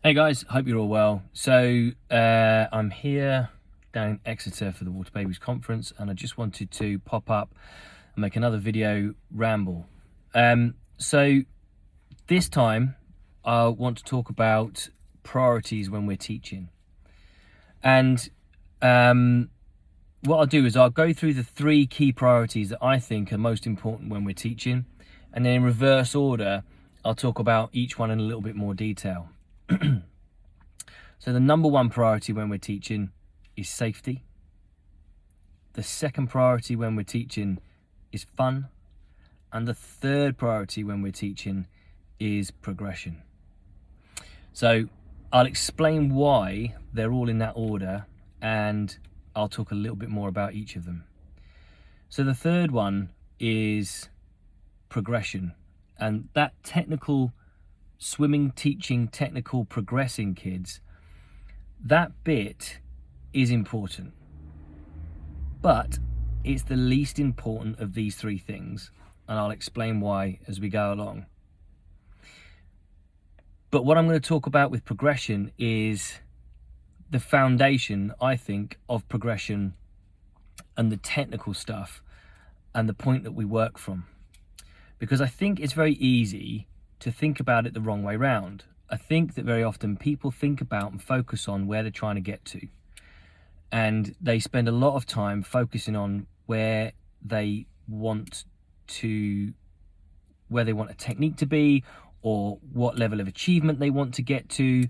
Hey guys, hope you're all well. So I'm here down in Exeter for the Water Babies conference, and I just wanted to pop up and make another video ramble. So this time I want to talk about priorities when we're teaching. And what I'll do is I'll go through the 3 key priorities that I think are most important when we're teaching, and then in reverse order I'll talk about each one in a little bit more detail. So the number 1 priority when we're teaching is safety. The second priority when we're teaching is fun. And the third priority when we're teaching is progression. So I'll explain why they're all in that order, and I'll talk a little bit more about each of them. So the third one is progression, and that technical swimming, teaching, technical, progressing kids, that bit is important, but it's the least important of these 3 things, and I'll explain why as we go along. But what I'm going to talk about with progression is the foundation, I think, of progression and the technical stuff and the point that we work from, because I think it's very easy to think about it the wrong way round. I think that very often people think about and focus on where they're trying to get to, and they spend a lot of time focusing on where they want a technique to be, or what level of achievement they want to get to.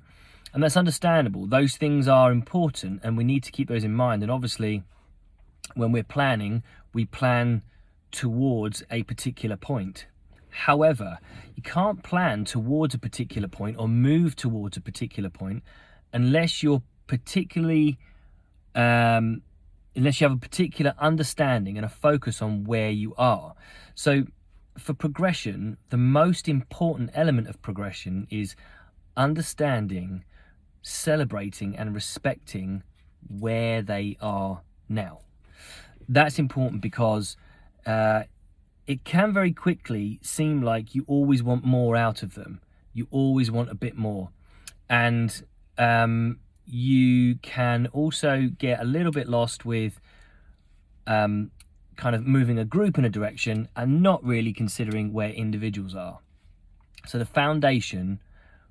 And that's understandable. Those things are important and we need to keep those in mind. And obviously when we're planning, we plan towards a particular point. However, you can't plan towards a particular point or move towards a particular point unless you're unless you have a particular understanding and a focus on where you are. So for progression, the most important element of progression is understanding, celebrating and respecting where they are now. That's important because it can very quickly seem like you always want more out of them. You always want a bit more. And you can also get a little bit lost with kind of moving a group in a direction and not really considering where individuals are. So the foundation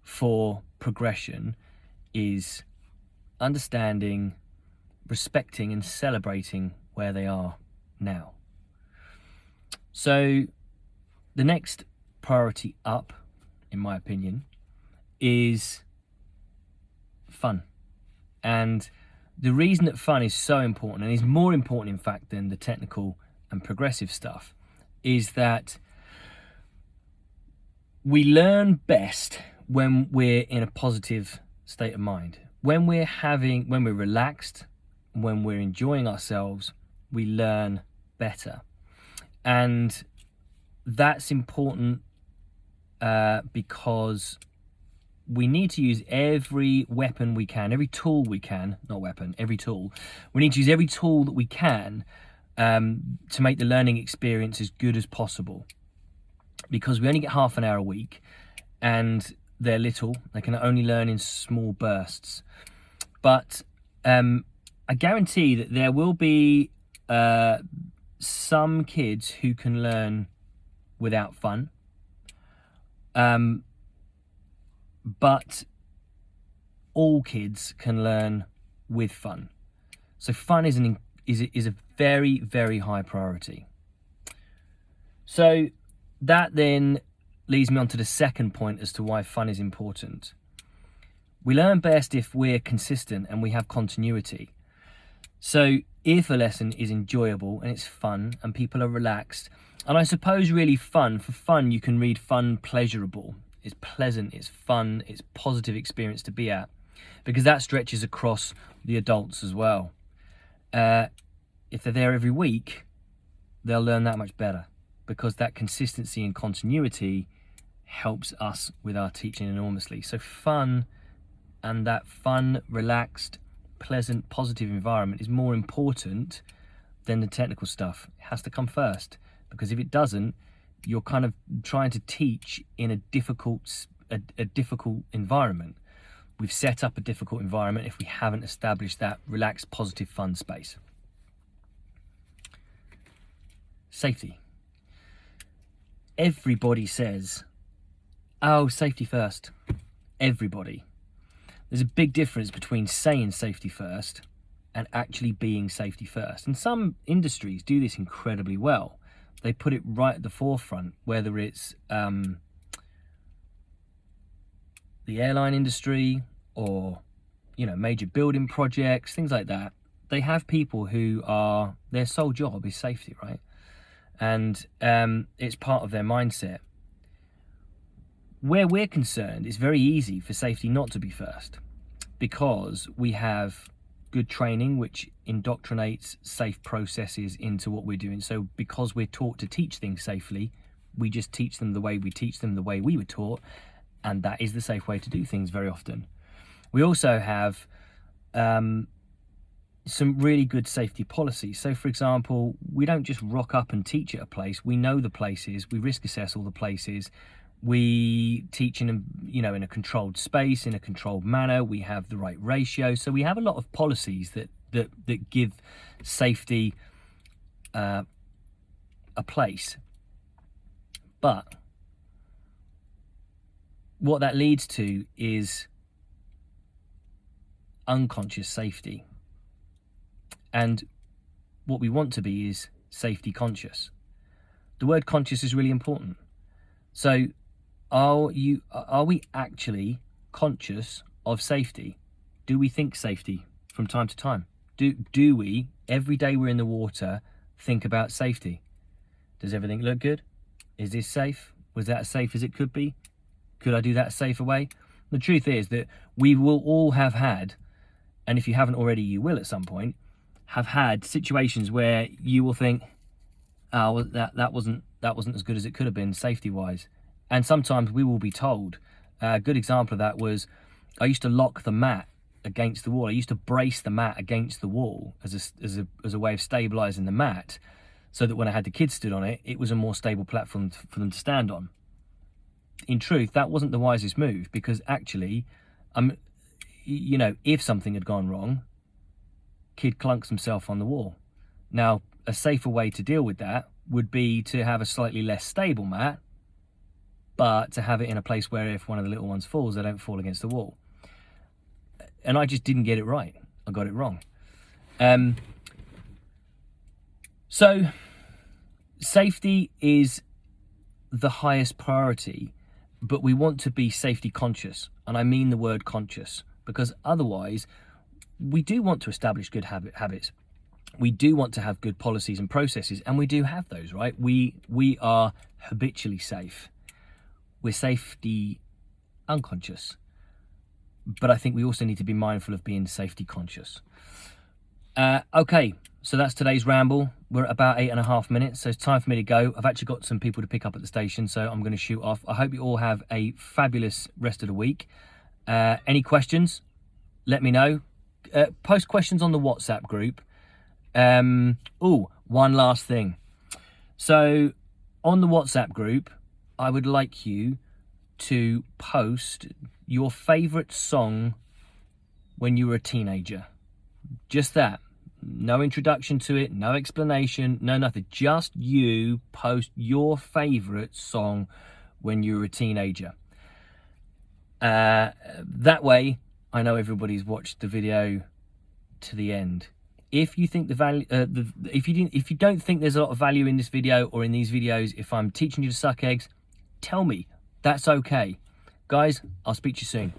for progression is understanding, respecting and celebrating where they are now. So the next priority up, in my opinion, is fun. And the reason that fun is so important, and is more important in fact than the technical and progressive stuff, is that we learn best when we're in a positive state of mind. When we're relaxed, when we're enjoying ourselves, we learn better. And that's important because we need to use every weapon we can, every tool we can, not weapon, every tool. We need to use every tool that we can to make the learning experience as good as possible. Because we only get half an hour a week and they're little, they can only learn in small bursts. But I guarantee that there will be some kids who can learn without fun, but all kids can learn with fun. So fun is a very, very high priority. So that then leads me on to the second point as to why fun is important. We learn best if we're consistent and we have continuity. So if a lesson is enjoyable and it's fun and people are relaxed, and I suppose really fun, for fun you can read fun pleasurable. It's pleasant, it's fun, it's positive experience to be at, because that stretches across the adults as well. If they're there every week, they'll learn that much better, because that consistency and continuity helps us with our teaching enormously. So fun, and that fun, relaxed, pleasant, positive environment is more important than the technical stuff. It has to come first, because if it doesn't, you're kind of trying to teach in a difficult environment. We've set up a difficult environment if we haven't established that relaxed, positive, fun space. Safety. Everybody says, oh, safety first. Everybody. There's a big difference between saying safety first and actually being safety first. And some industries do this incredibly well. They put it right at the forefront, whether it's the airline industry or, major building projects, things like that. They have people who their sole job is safety, right? And it's part of their mindset. Where we're concerned, it's very easy for safety not to be first, because we have good training which indoctrinates safe processes into what we're doing. So because we're taught to teach things safely, we just teach them the way we teach them, the way we were taught, and that is the safe way to do things very often. We also have some really good safety policies. So for example, we don't just rock up and teach at a place. We know the places, we risk assess all the places. We teach in a controlled space, in a controlled manner. We have the right ratio. So we have a lot of policies that give safety a place. But what that leads to is unconscious safety. And what we want to be is safety conscious. The word conscious is really important. So are we actually conscious of safety? Do we think safety from time to time? Do we, every day we're in the water, think about safety? Does everything look good? Is this safe? Was that as safe as it could be? Could I do that a safer way? The truth is that we will all have had, and if you haven't already, you will at some point, have had situations where you will think, oh, that wasn't as good as it could have been safety-wise. And sometimes we will be told. A good example of that was, I used to lock the mat against the wall. I used to brace the mat against the wall as a way of stabilizing the mat, so that when I had the kids stood on it, it was a more stable platform for them to stand on. In truth, that wasn't the wisest move, because actually, if something had gone wrong, kid clunks himself on the wall. Now, a safer way to deal with that would be to have a slightly less stable mat, but to have it in a place where if one of the little ones falls, they don't fall against the wall. And I just didn't get it right. I got it wrong. So safety is the highest priority, but we want to be safety conscious. And I mean the word conscious, because otherwise we do want to establish good habits. We do want to have good policies and processes, and we do have those, right? We are habitually safe. We're safety unconscious, but I think we also need to be mindful of being safety conscious. Okay, so that's today's ramble. We're at about 8.5 minutes, so it's time for me to go. I've actually got some people to pick up at the station, so I'm going to shoot off. I hope you all have a fabulous rest of the week. Any questions? Let me know. Post questions on the WhatsApp group. One last thing. So on the WhatsApp group, I would like you to post your favorite song when you were a teenager. Just that. No introduction to it, no explanation, no nothing. Just you post your favorite song when you were a teenager. That way, I know everybody's watched the video to the end. If you think the value, if you don't think there's a lot of value in this video or in these videos, if I'm teaching you to suck eggs, tell me. That's okay. Guys, I'll speak to you soon.